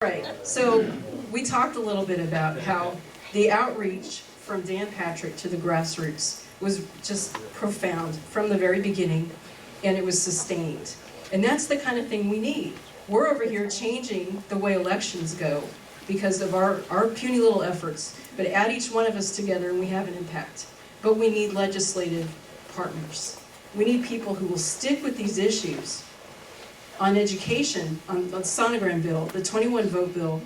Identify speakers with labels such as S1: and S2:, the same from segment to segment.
S1: Right, so we talked a little bit about how the outreach from Dan Patrick to the grassroots was just profound from the very beginning, and it was sustained. And that's the kind of thing we need. We're over here changing the way elections go because of our puny little efforts, but add each one of us together and we have an impact. But we need legislative partners. We need people who will stick with these issues on education, on the sonogram bill, the 21 vote bill,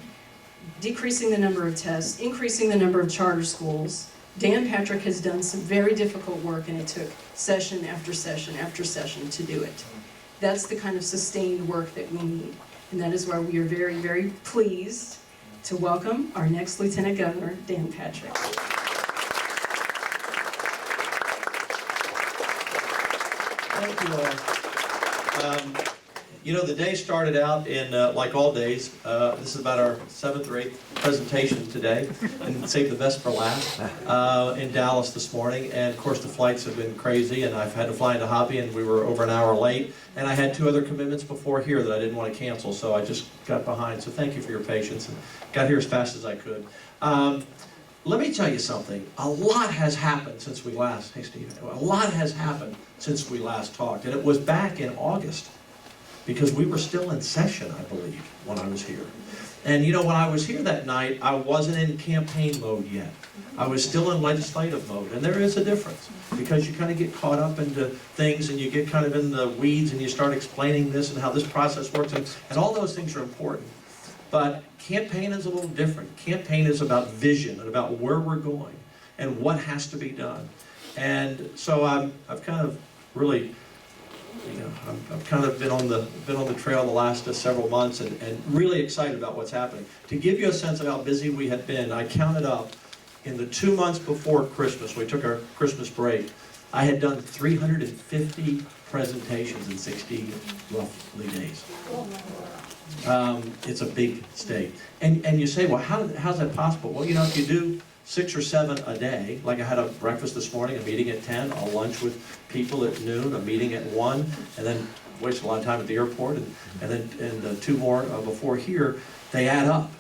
S1: decreasing the number of tests, increasing the number of charter schools. Dan Patrick has done some very difficult work, and it took session after session after session to do it. That's the kind of sustained work that we need, and that is why we are very, very pleased to welcome our next Lieutenant Governor, Dan Patrick.
S2: Thank you all. You know, the day started out in, like all days, this is about our 7th or 8th presentation today, and saved the best for last, in Dallas this morning. And of course the flights have been crazy, and I've had to fly into Hoppy, and we were over an hour late. And I had 2 other commitments before here that I didn't want to cancel, so I just got behind. So thank you for your patience, and got here as fast as I could. Let me tell you something. A lot has happened since we last, hey Steve, a lot has happened since we last talked. And it was back in August, because we were still in session, I believe, when I was here. And you know, when I was here that night, I wasn't in campaign mode yet. I was still in legislative mode, and there is a difference, because you kind of get caught up into things, and you get kind of in the weeds, and you start explaining this and how this process works, and all those things are important. But campaign is a little different. Campaign is about vision and about where we're going and what has to be done. And so I've kind of really, you know, I've kind of been on the trail the last several months, and really excited about what's happening. To give you a sense of how busy we had been, I counted up in the 2 months before Christmas, we took our Christmas break, I had done 350 presentations in 60 roughly days. It's a big state. And you say, well, how's that possible? Well, you know, if you do 6 or 7 a day, like I had a breakfast this morning, a meeting at 10, a lunch with people at noon, a meeting at 1, and then wasted a lot of time at the airport, and then 2 more before here, they add up.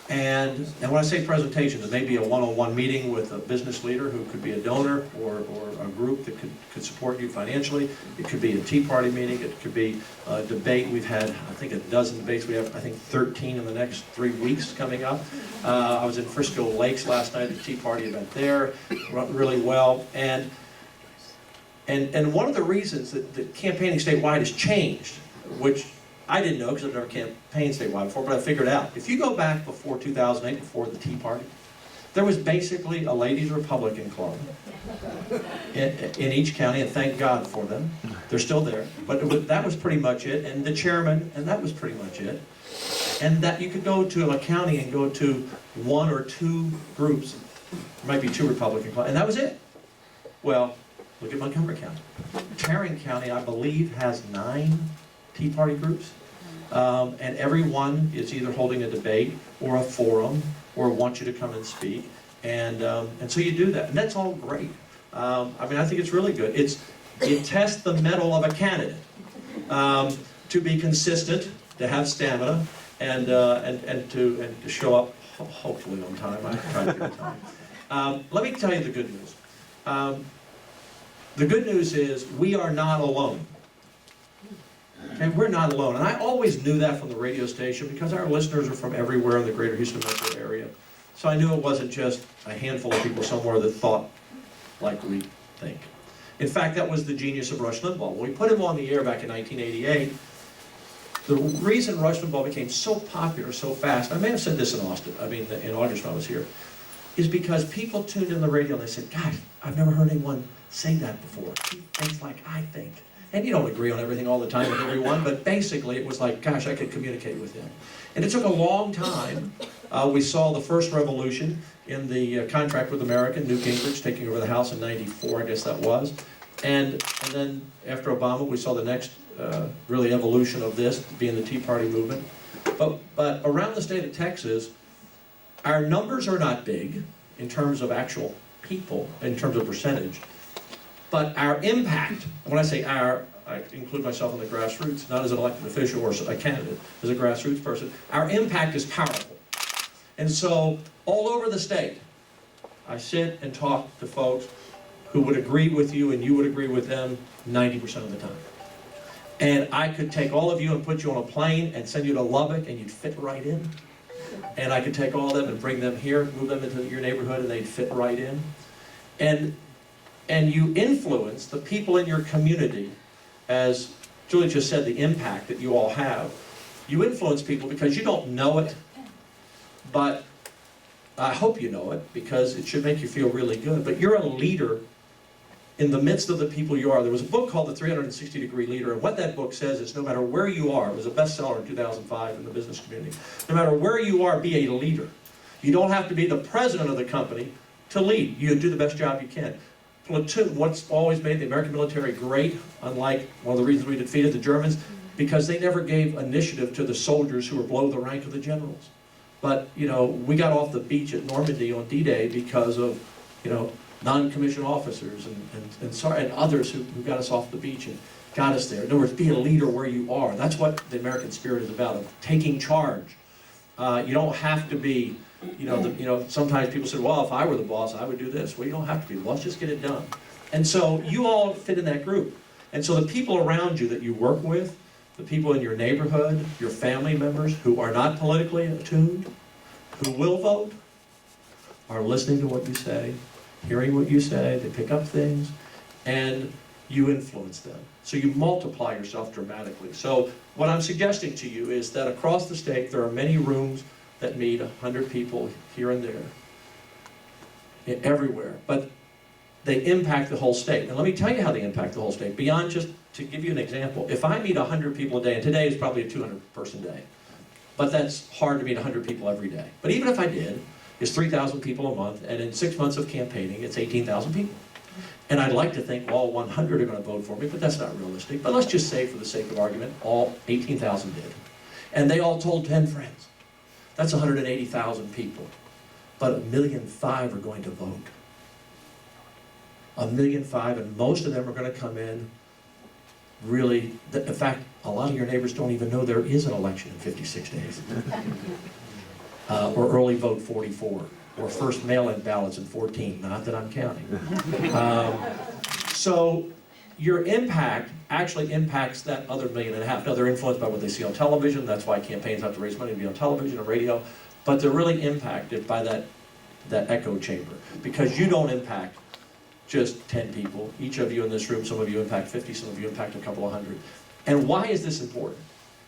S2: And when I say presentation, it may be a one-on-one meeting with a business leader who could be a donor, or a group that could support you financially. It could be a Tea Party meeting. It could be a debate. We've had, I think, a dozen debates. We have, I think, 13 in the next 3 weeks coming up. I was in Frisco Lakes last night at the Tea Party event there, went really well. And one of the reasons that campaigning statewide has changed, which I didn't know because I've never campaigned statewide before, but I figured out. If you go back before 2008, before the Tea Party, there was basically a ladies' Republican club in each county, and thank God for them. They're still there. But that was pretty much it, and the chairman, and that was pretty much it. And that you could go to a county and go to 1 or 2 groups, there might be 2 Republican clubs, and that was it. Well, look at Montgomery County. Tarrant County, I believe, has 9 Tea Party groups, and every one is either holding a debate or a forum or want you to come and speak, and so you do that, and that's all great. I mean, I think it's really good. You test the mettle of a candidate to be consistent, to have stamina, and to show up hopefully on time. I try to be on time. Let me tell you the good news. The good news is we are not alone. Okay, we're not alone, and I always knew that from the radio station because our listeners are from everywhere in the greater Houston metro area. So I knew it wasn't just a handful of people somewhere that thought like we think. In fact, that was the genius of Rush Limbaugh. When we put him on the air back in 1988, the reason Rush Limbaugh became so popular so fast, I may have said this in August when I was here, is because people tuned in the radio and they said, gosh, I've never heard anyone say that before. He thinks like I think. And you don't agree on everything all the time with everyone, but basically it was like, gosh, I could communicate with him. And it took a long time. We saw the first revolution in the contract with America, Newt Gingrich taking over the House in '94, I guess that was. And then after Obama, we saw the next really evolution of this, being the Tea Party movement. But around the state of Texas, our numbers are not big in terms of actual people, in terms of percentage. But our impact, when I say our, I include myself in the grassroots, not as an elected official or a candidate, as a grassroots person. Our impact is powerful. And so, all over the state, I sit and talk to folks who would agree with you and you would agree with them 90% of the time. And I could take all of you and put you on a plane and send you to Lubbock and you'd fit right in. And I could take all of them and bring them here, move them into your neighborhood and they'd fit right in. And you influence the people in your community, as Julie just said, the impact that you all have. You influence people because you don't know it, but I hope you know it because it should make you feel really good. But you're a leader in the midst of the people you are. There was a book called The 360-Degree Leader, and what that book says is no matter where you are, it was a bestseller in 2005 in the business community, no matter where you are, be a leader. You don't have to be the president of the company to lead. You do the best job you can. Platoon, what's always made the American military great, unlike one of the reasons we defeated the Germans, because they never gave initiative to the soldiers who were below the rank of the generals. But, you know, we got off the beach at Normandy on D-Day because of, you know, non-commissioned officers and others who got us off the beach and got us there. In other words, be a leader where you are. That's what the American spirit is about, of taking charge. You don't have to be, sometimes people say, well, if I were the boss, I would do this. Well, you don't have to be the boss, just get it done. And so you all fit in that group. And so the people around you that you work with, the people in your neighborhood, your family members who are not politically attuned, who will vote, are listening to what you say, hearing what you say, they pick up things, and you influence them. So you multiply yourself dramatically. So what I'm suggesting to you is that across the state, there are many rooms that meet 100 people here and there, everywhere. But they impact the whole state. And let me tell you how they impact the whole state. Beyond just, to give you an example, if I meet 100 people a day, and today is probably a 200-person day, but that's hard to meet 100 people every day. But even if I did, it's 3,000 people a month, and in 6 months of campaigning, it's 18,000 people. And I'd like to think all 100 are going to vote for me, but that's not realistic. But let's just say, for the sake of argument, all 18,000 did. And they all told 10 friends. That's 180,000 people. But 1.5 million are going to vote. 1.5 million, and most of them are going to come in really, in fact, a lot of your neighbors don't even know there is an election in 56 days. Or early vote 44, or first mail-in ballots in 14, not that I'm counting. So your impact actually impacts that other 1.5 million. Now they're influenced by what they see on television, that's why campaigns have to raise money to be on television or radio, but they're really impacted by that echo chamber, because you don't impact just 10 people. Each of you in this room, some of you impact 50, some of you impact a couple of hundred. And why is this important?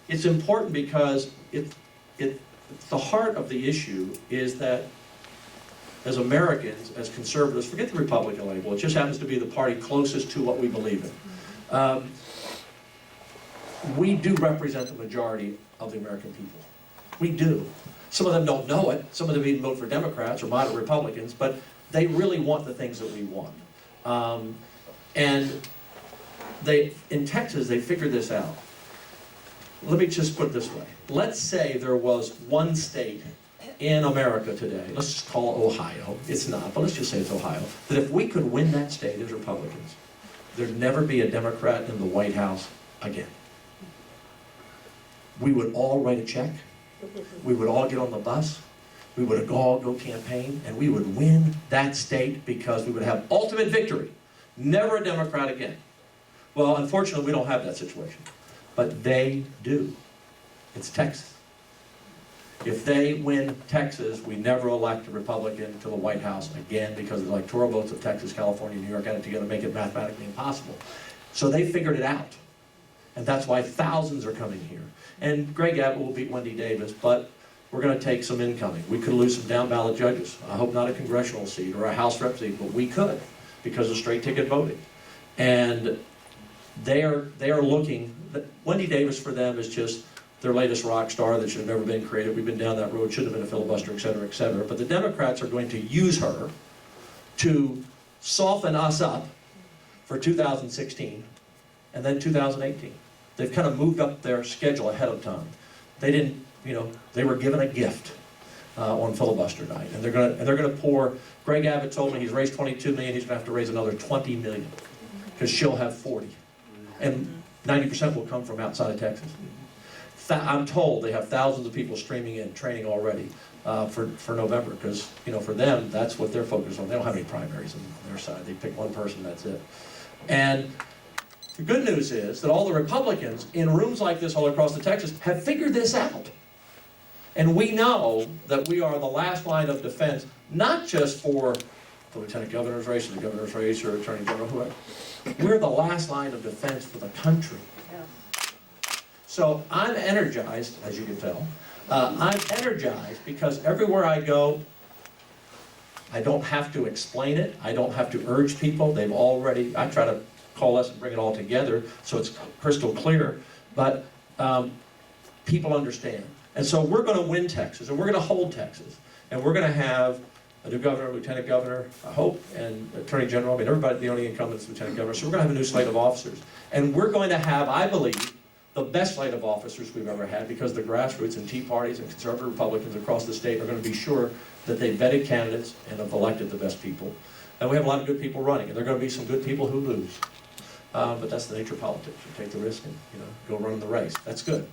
S2: It's important because the heart of the issue is that as Americans, as conservatives, forget the Republican label, it just happens to be the party closest to what we believe in. We do represent the majority of the American people. We do. Some of them don't know it, some of them even vote for Democrats or moderate Republicans, but they really want the things that we want. And in Texas, they figured this out. Let me just put it this way. Let's say there was one state in America today, let's just call it Ohio, it's not, but let's just say it's Ohio, that if we could win that state as Republicans, there'd never be a Democrat in the White House again. We would all write a check, we would all get on the bus, we would all go campaign, and we would win that state because we would have ultimate victory. Never a Democrat again. Well, unfortunately, we don't have that situation. But they do. It's Texas. If they win Texas, we never elect a Republican to the White House again because the electoral votes of Texas, California, New York added together make it mathematically impossible. So they figured it out. And that's why thousands are coming here. And Greg Abbott will beat Wendy Davis, but we're going to take some incoming. We could lose some down ballot judges. I hope not a congressional seat or a House rep seat, but we could because of straight ticket voting. And they are looking, Wendy Davis for them is just their latest rock star that should have never been created. We've been down that road, shouldn't have been a filibuster, et cetera, et cetera. But the Democrats are going to use her to soften us up for 2016 and then 2018. They've kind of moved up their schedule ahead of time. They didn't, they were given a gift on filibuster night, and they're going to pour. Greg Abbott told me he's raised $22 million. He's going to have to raise another $20 million because she'll have 40. And 90% will come from outside of Texas. I'm told they have thousands of people streaming in, training already for November, because for them, that's what they're focused on. They don't have any primaries on their side. They pick one person, that's it. And the good news is that all the Republicans in rooms like this all across the Texas have figured this out. And we know that we are the last line of defense, not just for the lieutenant governor's race or the governor's race or attorney general, whoever. We're the last line of defense for the country. So I'm energized, as you can tell. I'm energized because everywhere I go, I don't have to explain it. I don't have to urge people. They've already, I try to coalesce and bring it all together so it's crystal clear. But people understand. And so we're going to win Texas, and we're going to hold Texas. And we're going to have a new governor, lieutenant governor, I hope, and attorney general. I mean, everybody, the only incumbent is lieutenant governor. So we're going to have a new slate of officers. And we're going to have, I believe, the best slate of officers we've ever had, because the grassroots and Tea Parties and conservative Republicans across the state are going to be sure that they've vetted candidates and have elected the best people. And we have a lot of good people running, and there are going to be some good people who lose. But that's the nature of politics. You take the risk and go run the race. That's good.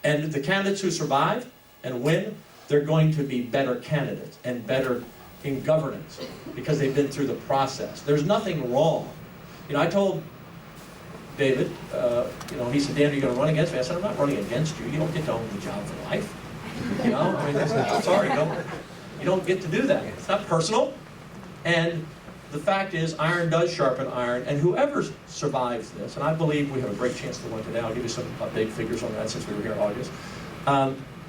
S2: And the candidates who survive and win, they're going to be better candidates and better in governance because they've been through the process. There's nothing wrong. I told David, he said, Dan, are you going to run against me? I said, I'm not running against you. You don't get to own the job for life. I mean, I'm sorry, you don't get to do that. It's not personal. And the fact is, iron does sharpen iron, and whoever survives this, and I believe we have a great chance to win today. I'll give you some updated figures on that since we were here in August.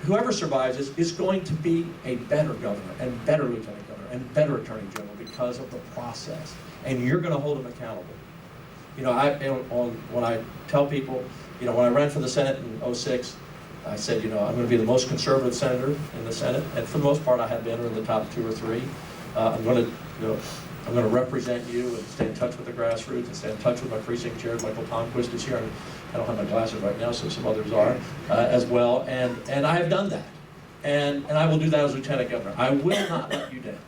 S2: Whoever survives this is going to be a better governor, and better lieutenant governor, and better attorney general because of the process. And you're going to hold them accountable. When I tell people, when I ran for the Senate in 2006, I said, I'm going to be the most conservative senator in the Senate, and for the most part, I have been in the top 2 or 3. I'm going to represent you and stay in touch with the grassroots and stay in touch with my precinct chair. Michael Palmquist is here. I don't have my glasses right now, so some others are as well. And I have done that, and I will do that as lieutenant governor. I will not let you down.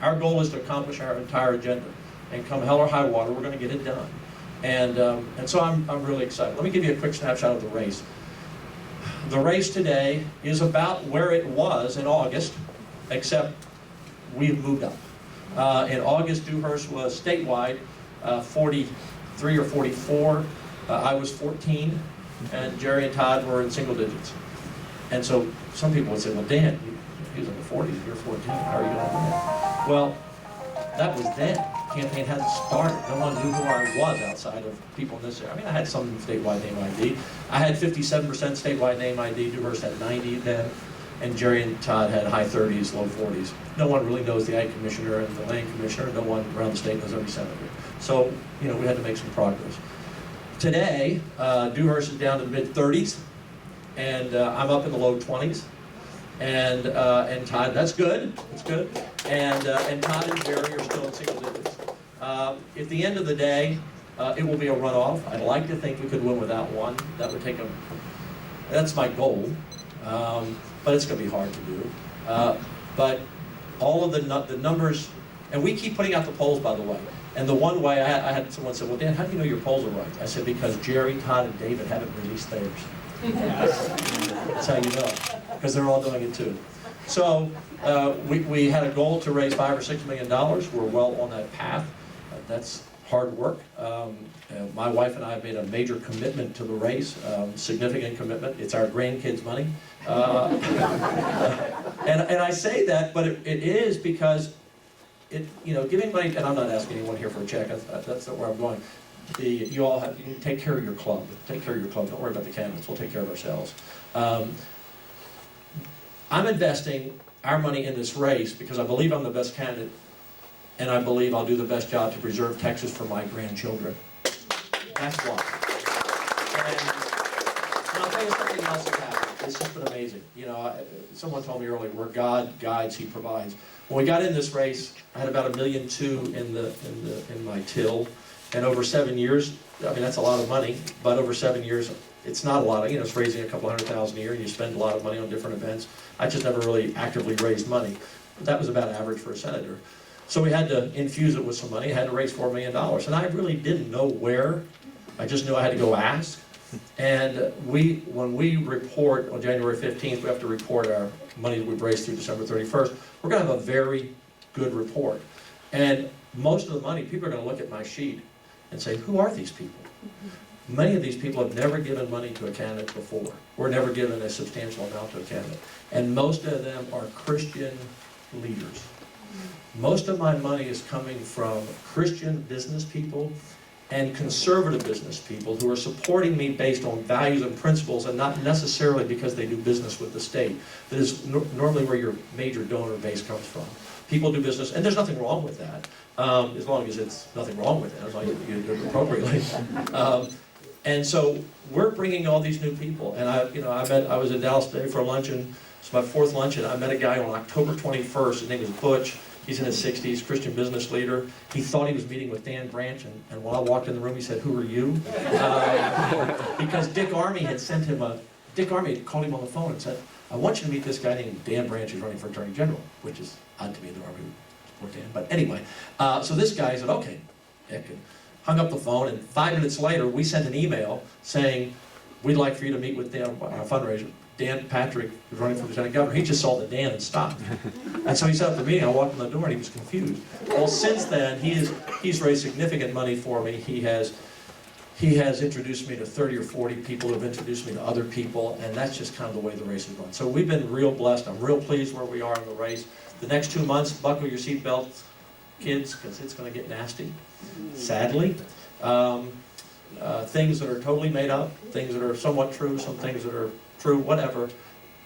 S2: Our goal is to accomplish our entire agenda. And come hell or high water, we're going to get it done. And so I'm really excited. Let me give you a quick snapshot of the race. The race today is about where it was in August, except we've moved up. In August, Dewhurst was statewide 43 or 44. I was 14, and Jerry and Todd were in single digits. And so some people would say, well, Dan, he was in the 40s, you're 14, how are you going to win? Well, that was then. The campaign hadn't started. No one knew who I was outside of people in this area. I mean, I had some statewide name ID. I had 57% statewide name ID. Dewhurst had 90 then. And Jerry and Todd had high 30s, low 40s. No one really knows the Ag Commissioner and the Land Commissioner. No one around the state knows every senator. So, we had to make some progress. Today, Dewhurst is down to the mid-30s, and I'm up in the low 20s. And Todd, that's good. That's good. And Todd and Jerry are still in single digits. At the end of the day, it will be a runoff. I'd like to think we could win without one. That would take that's my goal. But it's going to be hard to do. But all of the numbers, and we keep putting out the polls, by the way. And the one way I had someone say, well, Dan, how do you know your polls are right? I said, because Jerry, Todd, and David haven't released theirs. That's how you know, because they're all doing it too. So we had a goal to raise $5 or $6 million. We're well on that path. That's hard work. My wife and I have made a major commitment to the race, significant commitment. It's our grandkids' money. And I say that, but it is because giving money, and I'm not asking anyone here for a check. That's not where I'm going. You all have, you take care of your club. Take care of your club. Don't worry about the candidates. We'll take care of ourselves. I'm investing our money in this race because I believe I'm the best candidate, and I believe I'll do the best job to preserve Texas for my grandchildren. That's why. And I'll tell you something else that happened. It's just been amazing. Someone told me earlier, where God guides, He provides. When we got in this race, I had about $1.2 million in my till, and over 7 years, I mean that's a lot of money, but over 7 years, it's not a lot of, it's raising a couple $100,000 a year, and you spend a lot of money on different events. I just never really actively raised money. That was about average for a senator. So we had to infuse it with some money. I had to raise $4 million, and I really didn't know where I just knew I had to go ask. And when we report on January 15th, we have to report our money that we've raised through December 31st. We're going to have a very good report. And most of the money, people are going to look at my sheet and say, who are these people? Many of these people have never given money to a candidate before, or never given a substantial amount to a candidate. And most of them are Christian leaders. Most of my money is coming from Christian business people and conservative business people who are supporting me based on values and principles and not necessarily because they do business with the state. That is normally where your major donor base comes from. People do business, and there's nothing wrong with that, as long as it's nothing wrong with it, as long as you do it appropriately. And so we're bringing all these new people, and I was in Dallas today for a luncheon. It's my 4th luncheon. I met a guy on October 21st. His name is Butch. He's in his 60s, Christian business leader. He thought he was meeting with Dan Branch, and when I walked in the room, he said, "Who are you?" Because Dick Armey had sent him Dick Armey had called him on the phone and said, "I want you to meet this guy named Dan Branch who's running for Attorney General," which is odd to me, the Army would support Dan. But anyway, so this guy said, "Okay," Dick, and hung up the phone, and 5 minutes later, we sent an email saying, "We'd like for you to meet with Dan, our fundraiser. Dan Patrick is running for Lieutenant Governor." He just saw the Dan and stopped. And so he set up the meeting. I walked in the door and he was confused. Well, since then, he's raised significant money for me. He has introduced me to 30 or 40 people who have introduced me to other people, and that's just kind of the way the race is run. So we've been real blessed. I'm real pleased where we are in the race. The next 2 months, buckle your seatbelts, kids, because it's going to get nasty, sadly. Things that are totally made up, things that are somewhat true, some things that are true, whatever.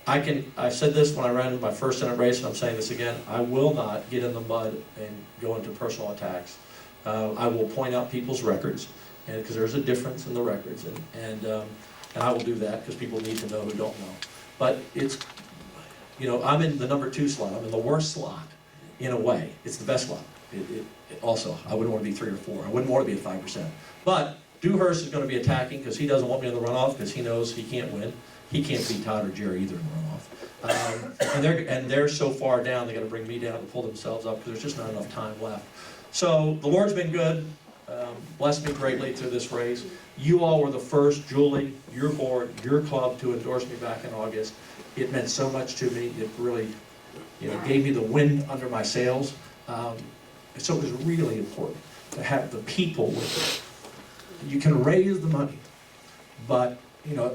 S2: I said this when I ran in my first Senate race, and I'm saying this again, I will not get in the mud and go into personal attacks. I will point out people's records, and because there's a difference in the records, and I will do that because people need to know who don't know. But it's, I'm in the number 2 slot. I'm in the worst slot, in a way. It's the best slot. Also, I wouldn't want to be 3 or 4. I wouldn't want to be at 5%. But Dewhurst is going to be attacking because he doesn't want me in the runoff because he knows he can't win. He can't beat Todd or Jerry either in the runoff. And they're so far down, they're going to bring me down to pull themselves up because there's just not enough time left. So the Lord's been good, blessed me greatly through this race. You all were the first, Julie, your board, your club, to endorse me back in August. It meant so much to me. It really gave me the wind under my sails. So it was really important to have the people with it. You can raise the money, but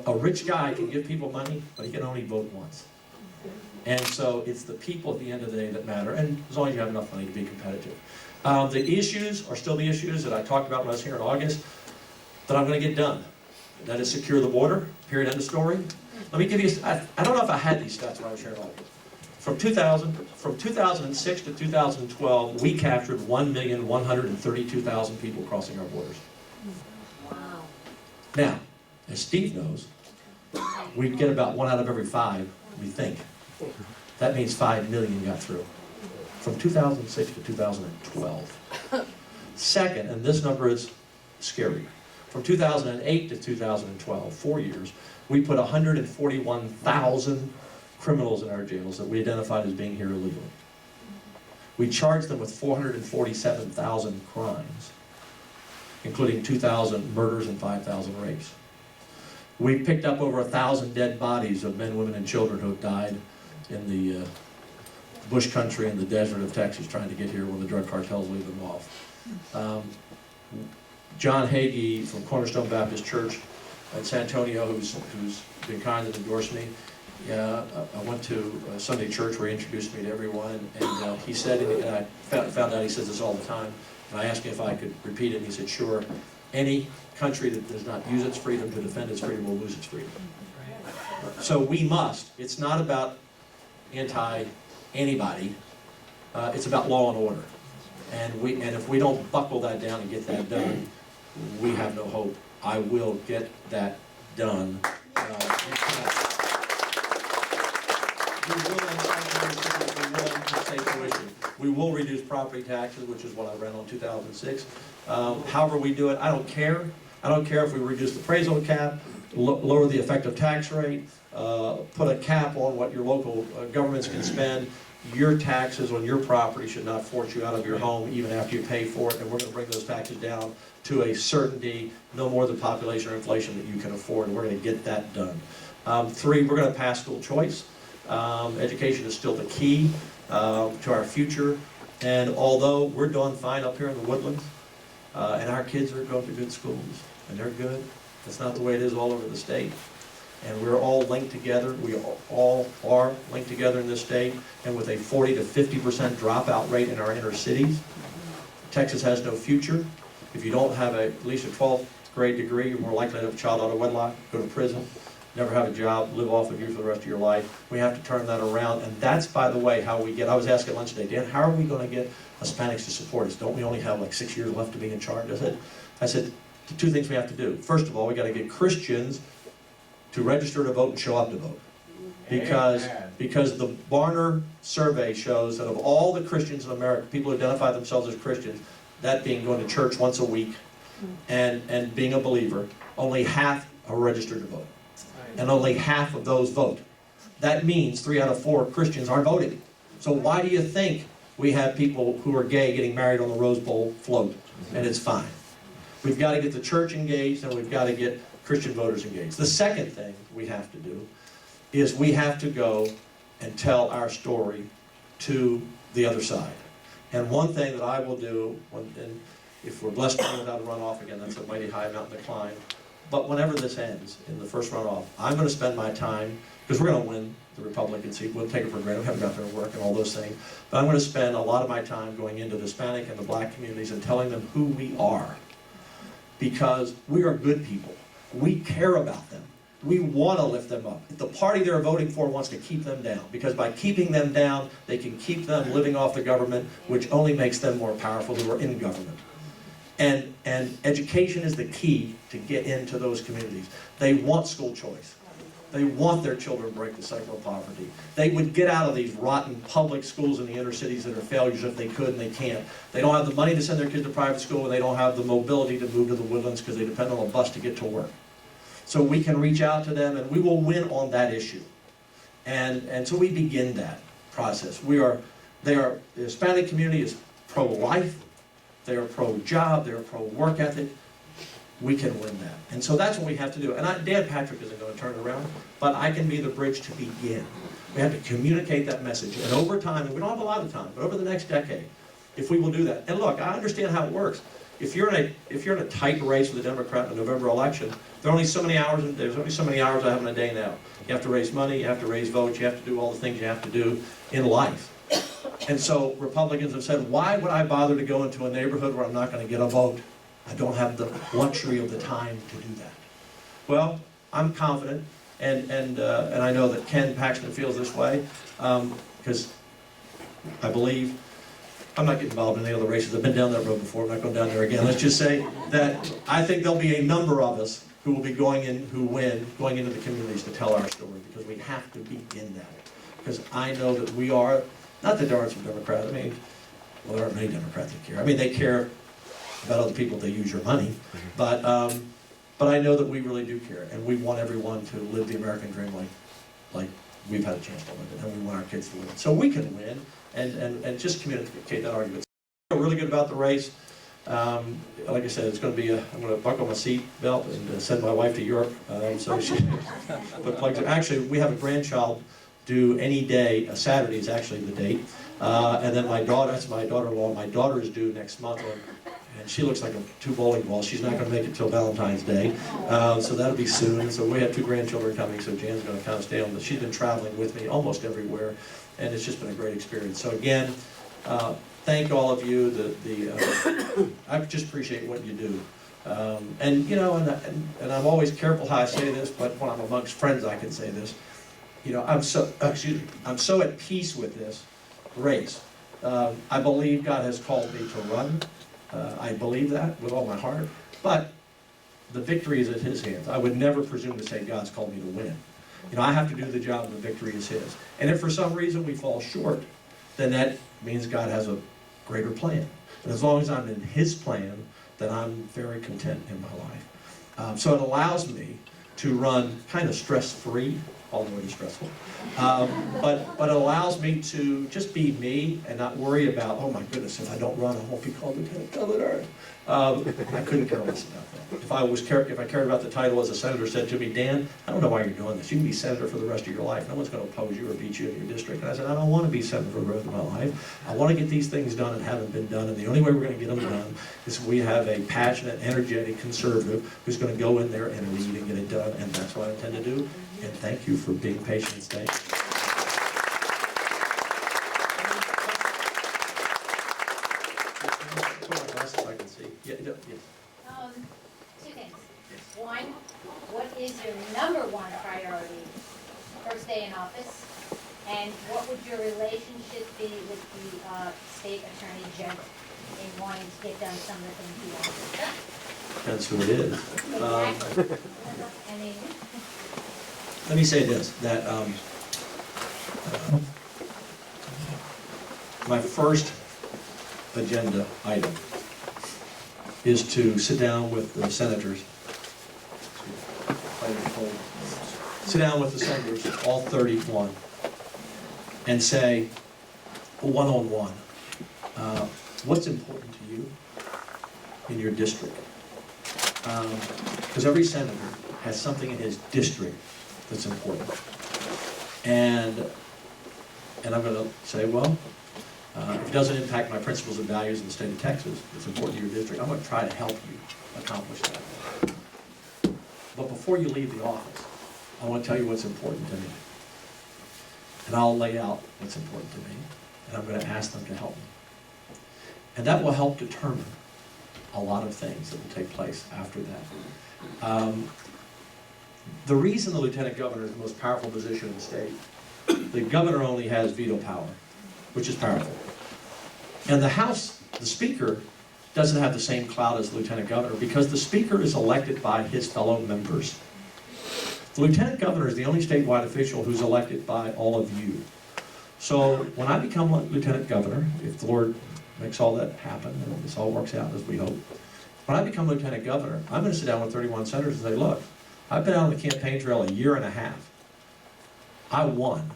S2: a rich guy can give people money, but he can only vote once. And so it's the people at the end of the day that matter, and as long as you have enough money to be competitive. The issues are still the issues that I talked about when I was here in August that I'm going to get done. That is secure the border, period, end of story. Let me give you, I don't know if I had these stats when I was here in August. From 2006 to 2012, we captured 1,132,000 people crossing our borders.
S3: Wow.
S2: Now, as Steve knows, we get about 1 out of every 5, we think. That means 5 million got through. From 2006 to 2012. Second, and this number is scary, from 2008 to 2012, 4 years, we put 141,000 criminals in our jails that we identified as being here illegally. We charged them with 447,000 crimes, including 2,000 murders and 5,000 rapes. We picked up over 1,000 dead bodies of men, women, and children who have died in the bush country and the desert of Texas trying to get here when the drug cartels leave them off. John Hagee from Cornerstone Baptist Church in San Antonio, who's been kind to endorse me. I went to Sunday church where he introduced me to everyone, and he said, and I found out he says this all the time, and I asked him if I could repeat it, and he said, sure. Any country that does not use its freedom to defend its freedom will lose its freedom. So we must. It's not about anti-anybody. It's about law and order. And if we don't buckle that down and get that done, we have no hope. I will get that done. We will reduce property taxes, which is what I ran on 2006. However we do it, I don't care. I don't care if we reduce the appraisal cap lower the effective tax rate, put a cap on what your local governments can spend. Your taxes on your property should not force you out of your home even after you pay for it, and we're going to bring those taxes down to a certainty, no more than population or inflation that you can afford, and we're going to get that done. 3, we're going to pass school choice. Education is still the key to our future, and although we're doing fine up here in the Woodlands, and our kids are going to good schools, and they're good, that's not the way it is all over the state. And we're all linked together. We all are linked together in this state. And with a 40 to 50% dropout rate in our inner cities, Texas has no future. If you don't have at least a 12th grade degree, you're more likely to have a child out of wedlock, go to prison, never have a job, live off of you for the rest of your life. We have to turn that around. And that's, by the way, how we get, I was asked at lunch today, Dan, how are we going to get Hispanics to support us? Don't we only have like 6 years left to be in charge? I said, the 2 things we have to do. First of all, we got to get Christians to register to vote and show up to vote. Because the Barner survey shows that of all the Christians in America, people who identify themselves as Christians, that being going to church once a week and being a believer, only half are registered to vote. And only half of those vote. That means 3 out of 4 Christians aren't voting. So why do you think we have people who are gay getting married on the Rose Bowl float? And it's fine. We've got to get the church engaged, and we've got to get Christian voters engaged. The second thing we have to do is we have to go and tell our story to the other side. And one thing that I will do, and if we're blessed without a runoff, again, that's a mighty high mountain to climb, but whenever this ends, in the first runoff, I'm going to spend my time, because we're going to win the Republican seat, we'll take it for granted, we haven't got there to work and all those things, but I'm going to spend a lot of my time going into the Hispanic and the black communities and telling them who we are. Because we are good people. We care about them. We want to lift them up. The party they're voting for wants to keep them down, because by keeping them down, they can keep them living off the government, which only makes them more powerful who are in government. And education is the key to get into those communities. They want school choice. They want their children to break the cycle of poverty. They would get out of these rotten public schools in the inner cities that are failures if they could, and they can't. They don't have the money to send their kids to private school, and they don't have the mobility to move to the Woodlands because they depend on a bus to get to work. So we can reach out to them, and we will win on that issue. And so we begin that process. The Hispanic community is pro-life, they are pro-job, they are pro-work ethic. We can win that. And so that's what we have to do. And Dan Patrick isn't going to turn it around, but I can be the bridge to begin. We have to communicate that message. And over time, and we don't have a lot of time, but over the next decade, if we will do that. And look, I understand how it works. If you're in a tight race with a Democrat in the November election, there's only so many hours I have in a day now. You have to raise money, you have to raise votes, you have to do all the things you have to do in life. And so Republicans have said, why would I bother to go into a neighborhood where I'm not going to get a vote? I don't have the luxury of the time to do that. Well, I'm confident, and I know that Ken Paxton feels this way, because I believe, I'm not getting involved in any other races. I've been down that road before. I'm not going down there again. Let's just say that I think there'll be a number of us who will be going into the communities to tell our story, because we have to begin that. Because I know that we are, not that there aren't some Democrats. I mean, well, there aren't many Democrats that care. I mean, they care about other people if they use your money, but I know that we really do care, and we want everyone to live the American dream like we've had a chance to live it, and we want our kids to live it. So we can win, and just communicate that argument. I feel really good about the race. Like I said, it's going to be I'm going to buckle my seat belt and send my wife to Europe, so she put plugs in. Actually, we have a grandchild due any day. Saturday is actually the date, and then my daughter, that's my daughter-in-law. My daughter is due next month, and she looks like 2 bowling balls. She's not going to make it till Valentine's Day, so that'll be soon. So we have 2 grandchildren coming, so Jan's going to kind of stay on. But she's been traveling with me almost everywhere, and it's just been a great experience. So again, thank all of you. I just appreciate what you do. And you know, and I'm always careful how I say this, but when I'm amongst friends, I can say this. You know, I'm so at peace with this race. I believe God has called me to run. I believe that with all my heart. But the victory is in His hands. I would never presume to say God's called me to win. You know, I have to do the job, and the victory is His. And if for some reason we fall short, then that means God has a greater plan. And as long as I'm in His plan, then I'm very content in my life. So it allows me to run kind of stress-free, although it is stressful. But it allows me to just be me and not worry about, oh my goodness, if I don't run, I won't be called Lieutenant Governor. I couldn't care less about that. If I cared about the title, as a senator said to me, Dan, I don't know why you're doing this. You can be senator for the rest of your life. No one's going to oppose you or beat you in your district. And I said, I don't want to be senator for the rest of my life. I want to get these things done that haven't been done. And the only way we're going to get them done is if we have a passionate, energetic conservative who's going to go in there and lead and get it done. And that's what I intend to do. And thank you for being patient and staying. I can see. Yeah, yes.
S3: Two things. One, what is your #1 priority first day in office? And what would your relationship be with the state attorney general in wanting to get done some of the things you want to get done?
S2: That's who it is.
S3: Exactly. I mean,
S2: Let me say this, that my first agenda item is to sit down with the senators, all 31, and say, one-on-one, what's important to you in your district? Because every senator has something in his district that's important. And I'm going to say, well, if it doesn't impact my principles and values in the state of Texas, it's important to your district, I'm going to try to help you accomplish that. But before you leave the office, I want to tell you what's important to me. And I'll lay out what's important to me, and I'm going to ask them to help me. And that will help determine a lot of things that will take place after that. The reason the lieutenant governor is the most powerful position in the state, the governor only has veto power, which is powerful. And the House, the Speaker, doesn't have the same clout as the lieutenant governor because the Speaker is elected by his fellow members. The lieutenant governor is the only statewide official who's elected by all of you. So when I become lieutenant governor, if the Lord makes all that happen and this all works out as we hope, when I become lieutenant governor, I'm going to sit down with 31 senators and say, look, I've been out on the campaign trail a year and a half. I won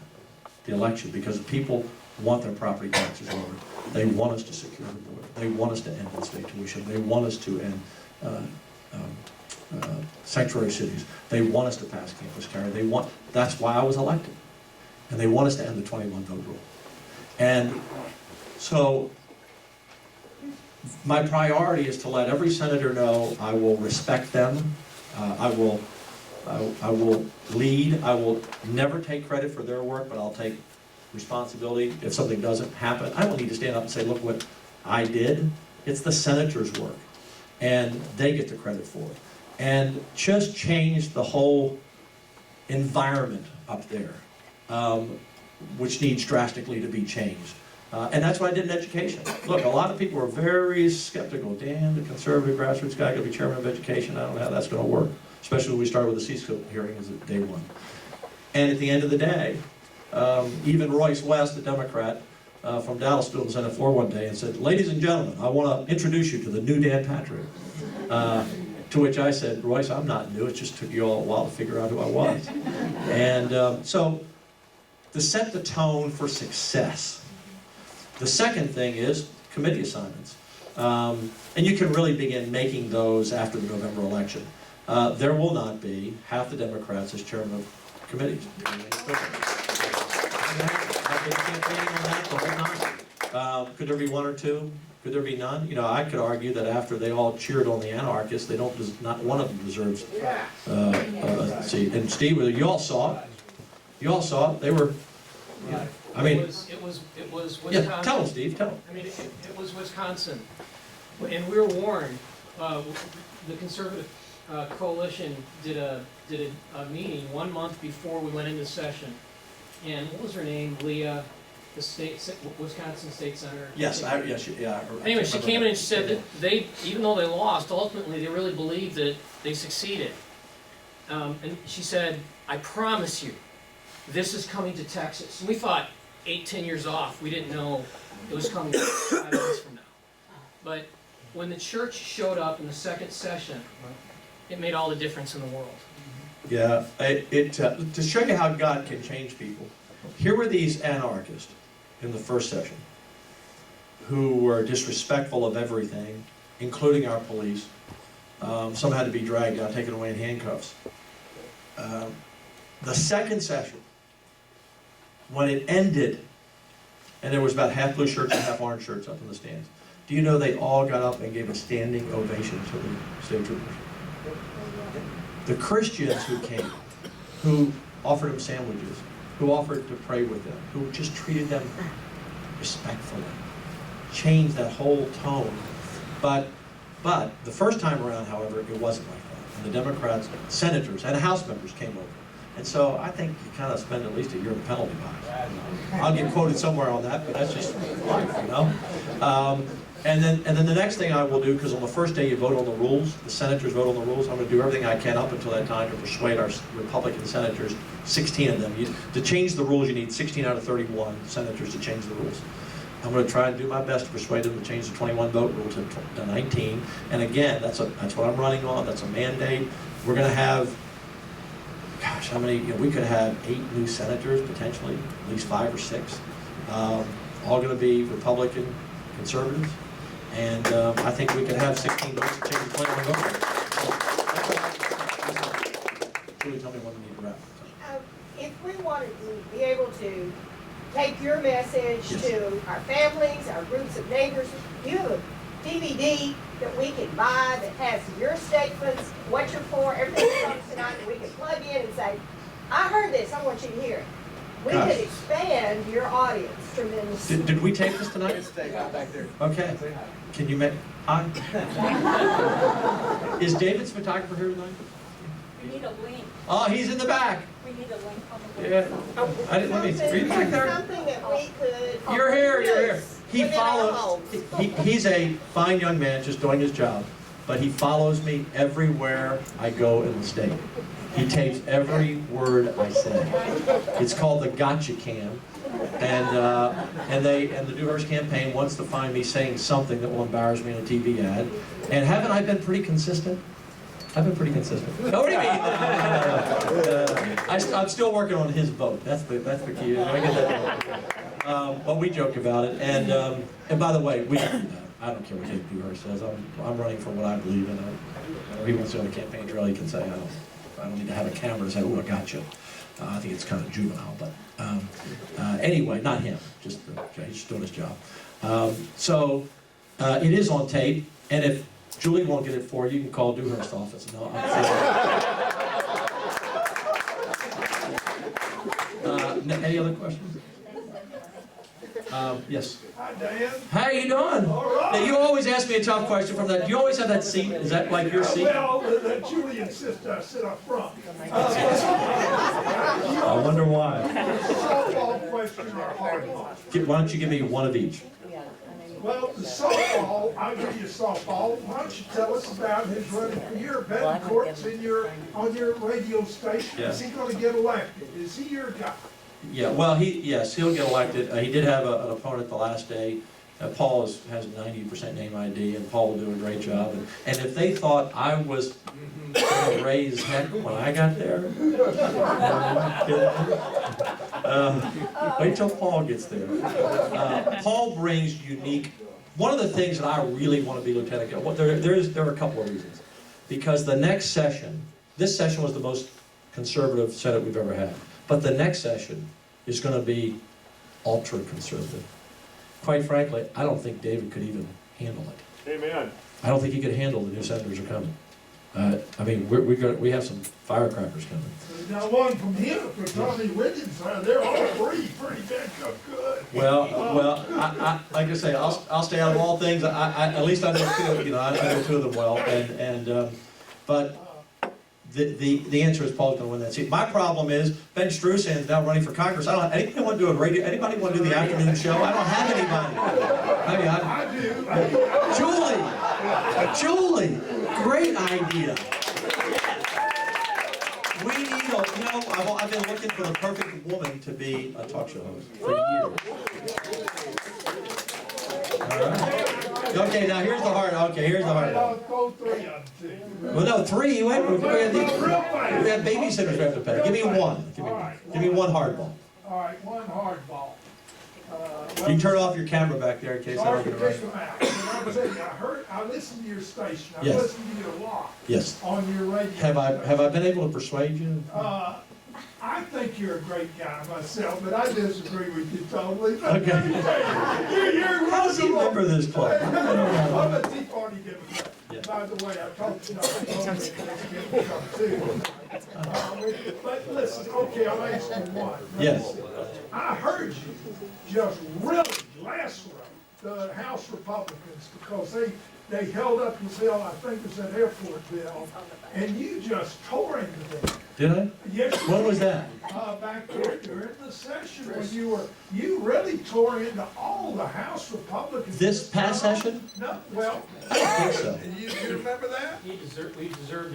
S2: the election because the people want their property taxes lowered. They want us to secure the border. They want us to end in-state tuition. They want us to end sanctuary cities. They want us to pass campus carry. That's why I was elected. And they want us to end the 21 vote rule. And so my priority is to let every senator know I will respect them. I will lead. I will never take credit for their work, but I'll take responsibility if something doesn't happen. I don't need to stand up and say, look what I did. It's the senator's work, and they get the credit for it. And just change the whole environment up there, which needs drastically to be changed. And that's what I did in education. Look, a lot of people are very skeptical. Dan, the conservative grassroots guy, going to be chairman of education. I don't know how that's going to work, especially when we started with the C-scope hearing as at day one. And at the end of the day, even Royce West, the Democrat from Dallas, stood on the Senate floor one day and said, ladies and gentlemen, I want to introduce you to the new Dan Patrick. To which I said, Royce, I'm not new. It just took you all a while to figure out who I was. And so to set the tone for success. The second thing is committee assignments. And you can really begin making those after the November election. There will not be half the Democrats as chairman of committees. I've been campaigning on that the whole time. Could there be one or two? Could there be none? You know, I could argue that after they all cheered on the anarchists, not one of them deserves a seat. And Steve, you all saw it. You all saw it. They were.
S4: Right.
S2: I mean,
S4: it was Wisconsin.
S2: Yeah, tell them, Steve. Tell them.
S4: I mean, it was Wisconsin, and we were warned. The conservative coalition did a meeting 1 month before we went into session, and what was her name? Leah, the Wisconsin state senator.
S2: Yes, yeah.
S4: Anyway, she came in and she said that they, even though they lost, ultimately they really believed that they succeeded. And she said, "I promise you, this is coming to Texas." And we thought 8-10 years off. We didn't know it was coming 5 months from now. But when the church showed up in the second session, it made all the difference in the world.
S2: Yeah, to show you how God can change people, here were these anarchists in the first session who were disrespectful of everything, including our police. Some had to be dragged out, taken away in handcuffs. The second session, when it ended, and there was about half blue shirts and half orange shirts up in the stands, do you know they all got up and gave a standing ovation to the state troopers? The Christians who came, who offered them sandwiches, who offered to pray with them, who just treated them respectfully, changed that whole tone. But the first time around, however, it wasn't like that. And the Democrats, senators, and House members came over. And so I think you kind of spend at least a year in the penalty box. I'll get quoted somewhere on that, but that's just life, you know? And then the next thing I will do, because on the first day you vote on the rules, the senators vote on the rules, I'm going to do everything I can up until that time to persuade our Republican senators, 16 of them. To change the rules, you need 16 out of 31 senators to change the rules. I'm going to try and do my best to persuade them to change the 21 vote rule to 19. And again, that's what I'm running on. That's a mandate. We're going to have, gosh, how many? We could have 8 new senators potentially, at least 5 or 6, all going to be Republican conservatives. And I think we could have 16 votes to change the 21 vote. Julie, tell me when we need to wrap.
S5: If we wanted to be able to take your message
S2: Yes.
S5: to our families, our groups of neighbors, you have a DVD that we can buy that has your statements, what you're for, everything comes tonight, that we can plug in and say, I heard this, I want you to hear it. We
S2: Gosh.
S5: could expand your audience tremendously.
S2: Did we tape this tonight?
S6: It's back there.
S2: Okay. Can you make? Hi. Is David's photographer here tonight?
S7: We need a link.
S2: Oh, he's in the back.
S7: We need a link on the
S2: Yeah.
S7: website.
S2: I didn't. Let me. Are you back there?
S5: Something that we could.
S2: You're here. You're here.
S5: use
S2: He
S5: within our
S2: follows.
S5: homes.
S2: He's a fine young man, just doing his job, but he follows me everywhere I go in the state. He tapes every word I say. It's called the Gotcha Cam, and the Dewhurst campaign wants to find me saying something that will embarrass me in a TV ad. And haven't I been pretty consistent? I've been pretty consistent. Oh, what do you mean? I'm still working on his vote. That's the key. I get that vote. But we joke about it. And by the way, we don't do that. I don't care what David Dewhurst says. I'm running for what I believe in. If he wants to go on a campaign trail, he can say I don't need to have a camera to say, oh, I got you. I think it's kind of juvenile, but anyway, not him. He's just doing his job. So it is on tape, and if Julie won't get it for you, you can call Dewhurst's office. No, any other questions? Yes.
S8: Hi, Dan.
S2: How you doing?
S8: All right.
S2: Now, you always ask me a tough question from that. Do you always have that seat? Is that like your seat?
S8: Well, that Julie insists I sit up front.
S2: I wonder why.
S8: Softball question or hardball?
S2: Why don't you give me one of each?
S8: Well, the softball, I'll give you a softball. Why don't you tell us about his running for your Betancourt's on your radio station?
S2: Yeah.
S8: Is he going to get elected? Is he your guy?
S2: Yeah, well, he'll get elected. He did have an opponent the last day. Paul has 90% name ID, and Paul will do a great job. And if they thought I was going to raise heck when I got there, wait till Paul gets there. Paul brings unique. One of the things that I really want to be lieutenant governor. There are a couple of reasons. Because the next session, this session was the most conservative Senate we've ever had. But the next session is going to be ultra-conservative. Quite frankly, I don't think David could even handle it.
S8: Amen.
S2: I don't think he could handle the new senators are coming. I mean, we have some firecrackers coming.
S8: Now, one from him, for Tommy Wiggins, they're all pretty damn good.
S2: Well, I like I say, I'll stay out of all things. At least I know two. I know two of them well, but. The answer is Paul's going to win that seat. My problem is Ben Struzan's now running for Congress. I don't have anybody want to do a radio. Anybody want to do the afternoon show? I don't have anybody.
S8: I do.
S2: Julie, great idea. We need I've been looking for the perfect woman to be a talk show host for years. All right. Okay, now here's the hard, here's the
S8: All right,
S2: hard
S8: I'll
S2: one.
S8: throw 3 of them to you.
S2: Well, no, 3, we have
S8: Real fast.
S2: babysitters we have to pay. Give me one. Give me one hardball.
S8: All right, one hardball.
S2: You can turn off your camera back there in case I
S8: Sorry
S2: don't
S8: to
S2: get it
S8: kick
S2: right.
S8: them out, but I'll tell you, I listened to your station, I
S2: Yes.
S8: listened to you a lot
S2: Yes.
S8: on your radio.
S2: Have I been able to persuade you?
S8: I think you're a great guy myself, but I disagree with you totally.
S2: Okay.
S8: You're
S2: How does he remember this club? I don't know.
S8: I'm a Tea Party Democrat.
S2: Yeah.
S8: By the way, I told you, too. But listen, okay, I'll ask you one.
S2: Yes.
S8: I heard you just really lacerate the House Republicans because they held up his bill, I think it was that airport bill, and you just tore into them.
S2: Did I?
S8: Yes, you
S2: When was
S8: did.
S2: that?
S8: Back there during the session when you really tore into all the House Republicans.
S2: This past session?
S8: No, well,
S2: I don't think so.
S8: you remember that?
S4: We deserved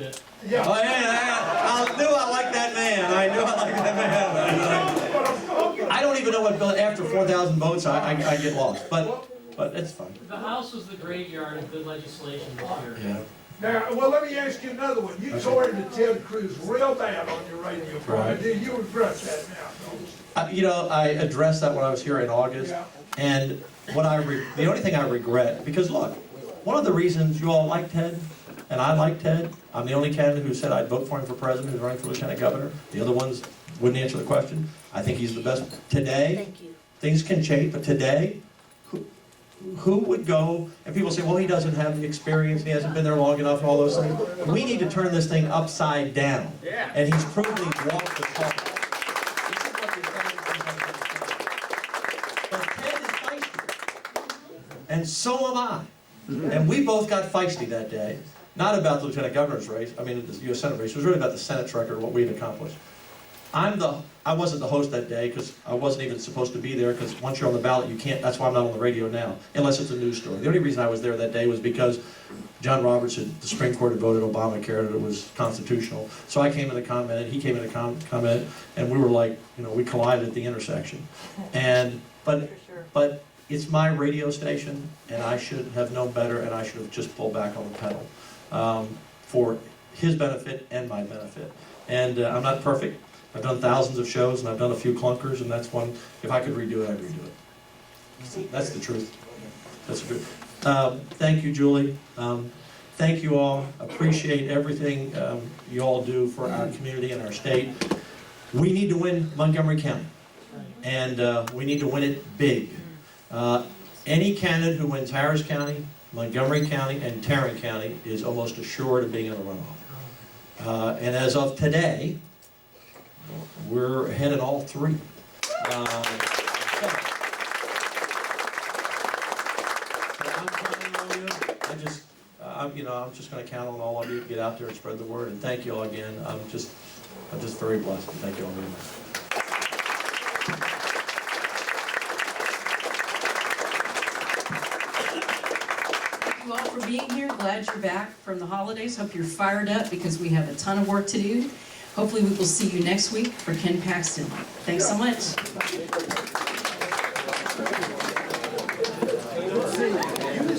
S4: it.
S8: Yeah.
S2: Oh, yeah, I knew I liked that man. I knew I liked that man.
S8: But I'm talking.
S2: I don't even know what bill, after 4,000 votes, I get lost, but it's fine.
S4: The House was the graveyard of good legislation this year.
S2: Yeah.
S8: Now, well, let me ask you another one. You tore into Ted Cruz real bad on your radio program.
S2: Right.
S8: You regret that now, don't you?
S2: I addressed that when I was here in August,
S8: Yeah.
S2: and the only thing I regret, because look, one of the reasons you all like Ted, and I like Ted, I'm the only candidate who said I'd vote for him for president, who's running for lieutenant governor. The other ones wouldn't answer the question. I think he's the best. Today, things can change, but today, who would go, and people say, well, he doesn't have the experience, he hasn't been there long enough, and all those things. We need to turn this thing upside down.
S4: Yeah.
S2: And he's proven he's walked the talk. This is what the Republicans have. But Ted is feisty. And so am I. And we both got feisty that day. Not about the lieutenant governor's race, the U.S. Senate race, it was really about the Senate's record, what we had accomplished. I wasn't the host that day because I wasn't even supposed to be there because once you're on the ballot, you can't, that's why I'm not on the radio now, unless it's a news story. The only reason I was there that day was because John Roberts the Supreme Court had voted Obamacare that it was constitutional. So I came in to comment, and he came in to comment, and we were like, we collided at the intersection. But it's my radio station, and I should have known better, and I should have just pulled back on the pedal for his benefit and my benefit. And I'm not perfect. I've done thousands of shows, and I've done a few clunkers, and that's one, if I could redo it, I'd redo it. That's the truth. That's the truth. Thank you, Julie. Thank you all. Appreciate everything you all do for our community and our state. We need to win Montgomery County, and we need to win it big. Any candidate who wins Harris County, Montgomery County, and Tarrant County is almost assured of being in the runoff. And as of today, we're ahead in all 3. I'm counting on you. I'm just going to count on all of you to get out there and spread the word. And thank you all again. I'm just very blessed. Thank you all very much.
S1: Thank you all for being here. Glad you're back from the holidays. Hope you're fired up because we have a ton of work to do. Hopefully we will see you next week for Ken Paxton. Thanks so much.